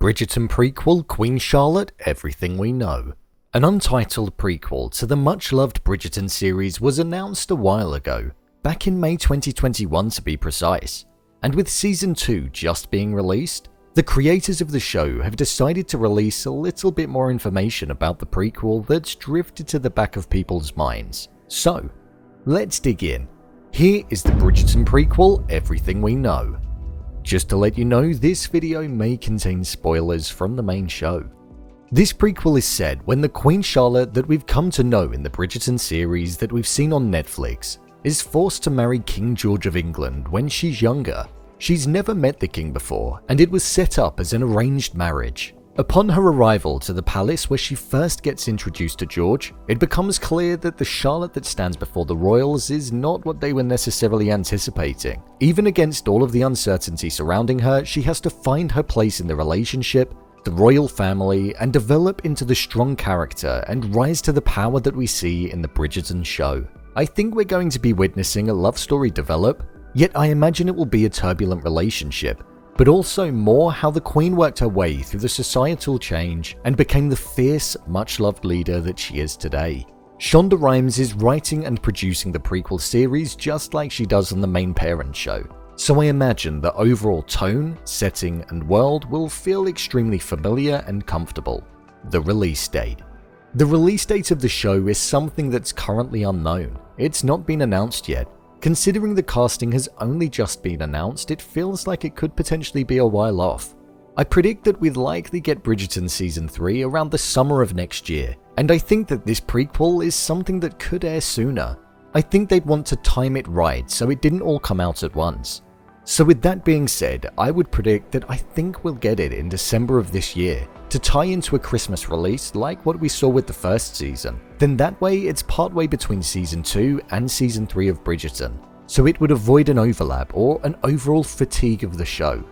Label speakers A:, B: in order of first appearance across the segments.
A: Bridgerton Prequel, Queen Charlotte, Everything We Know. An untitled prequel to the much-loved Bridgerton series was announced a while ago, back in May 2021 to be precise, and with Season 2 just being released, the creators of the show have decided to release a little bit more information about the prequel that's drifted to the back of people's minds. So, let's dig in. Here is the Bridgerton Prequel, Everything We Know. Just to let you know, this video may contain spoilers from the main show. This prequel is set when the Queen Charlotte that we've come to know in the Bridgerton series that we've seen on Netflix is forced to marry King George of England when she's younger. She's never met the king before, and it was set up as an arranged marriage. Upon her arrival to the palace where she first gets introduced to George, it becomes clear that the Charlotte that stands before the royals is not what they were necessarily anticipating. Even against all of the uncertainty surrounding her, she has to find her place in the relationship, the royal family, and develop into the strong character and rise to the power that we see in the Bridgerton show. I think we're going to be witnessing a love story develop, yet I imagine it will be a turbulent relationship, but also more how the Queen worked her way through the societal change and became the fierce, much-loved leader that she is today. Shonda Rhimes is writing and producing the prequel series just like she does on the main parent show, so I imagine the overall tone, setting, and world will feel extremely familiar and comfortable. The release date. The release date of the show is something that's currently unknown. It's not been announced yet. Considering the casting has only just been announced, it feels like it could potentially be a while off. I predict that we'd likely get Bridgerton Season 3 around the summer of next year, and I think that this prequel is something that could air sooner. I think they'd want to time it right so it didn't all come out at once. So with that being said, I would predict that I think we'll get it in December of this year, to tie into a Christmas release like what we saw with the first season. Then that way it's partway between Season 2 and Season 3 of Bridgerton, so it would avoid an overlap or an overall fatigue of the show.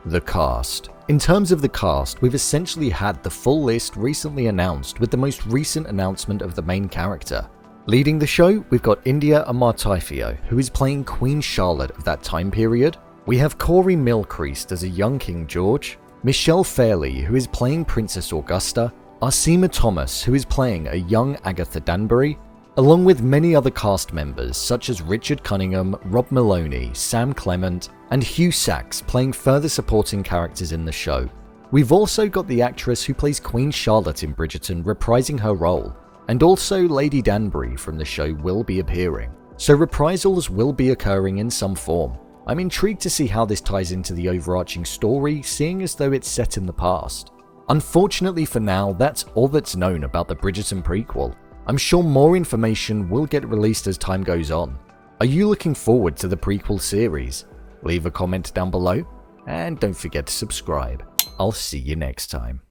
A: The cast. In terms of the cast, we've essentially had the full list recently announced with the most recent announcement of the main character. Leading the show, we've got India Amartya, who is playing Queen Charlotte of that time period. We have Corey Milcreast as a young King George, Michelle Fairley, who is playing Princess Augusta, Arsema Thomas, who is playing a young Agatha Danbury, along with many other cast members such as Richard Cunningham, Rob Maloney, Sam Clement, and Hugh Sachs playing further supporting characters in the show. We've also got the actress who plays Queen Charlotte in Bridgerton reprising her role, and also Lady Danbury from the show will be appearing, so reprisals will be occurring in some form. I'm intrigued to see how this ties into the overarching story, seeing as though it's set in the past. Unfortunately for now, that's all that's known about the Bridgerton prequel. I'm sure more information will get released as time goes on. Are you looking forward to the prequel series? Leave a comment down below, and don't forget to subscribe. I'll see you next time.